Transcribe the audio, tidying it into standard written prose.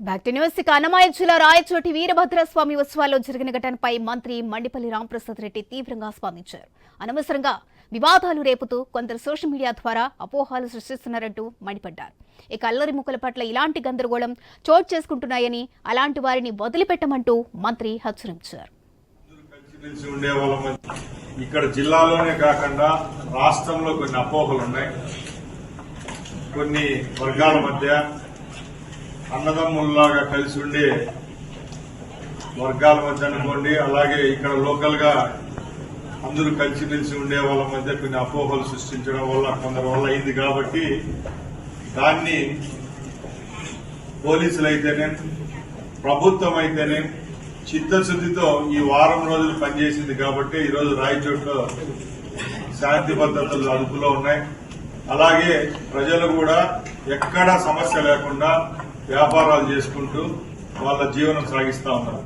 Back to news. Annamayya జిల్లా రాయచోటి వీరభద్రస్వామి ఉత్సవాల్లో జరిగిన ఘటనపై మంత్రి మండిపల్లి రాంప్రసాద్ రెడ్డి తీవ్రంగా స్పందించారు. అనవసరంగా వివాదాలు రేపుతూ కొందరు సోషల్ మీడియా ద్వారా అపోహలు సృష్టిస్తున్నారంటూ మండిపడ్డారు. ఇక అల్లరి ముక్కల పట్ల ఇలాంటి గందరగోళం చోటు చేసుకుంటున్నాయని, అలాంటి వారిని వదిలిపెట్టమంటూ మంత్రి హెచ్చరించారు. ఇక్కడ జిల్లాలోనే కాకుండా రాష్ట్రంలో కొన్ని అపోహలు ఉన్నాయి. కొన్ని వర్గాల మధ్య అన్నదమ్ముల్లాగా కలిసి ఉండే వర్గాల మధ్య అనుకోండి, అలాగే ఇక్కడ లోకల్ గా అందరూ కలిసిమెలిసి ఉండే వాళ్ళ మధ్య కొన్ని అపోహలు సృష్టించడం వల్ల కొందరి వల్ల అయింది. కాబట్టి దాన్ని పోలీసులు అయితేనే ప్రభుత్వం అయితేనే చిత్తశుద్దితో ఈ వారం రోజులు పనిచేసింది. కాబట్టి ఈరోజు రాయచోట్లో శాంతి భద్రతలు అదుపులో ఉన్నాయి. అలాగే ప్రజలు కూడా ఎక్కడా సమస్య లేకుండా వ్యాపారాలు చేసుకుంటూ వాళ్ళ జీవనం సాగిస్తా ఉన్నారు.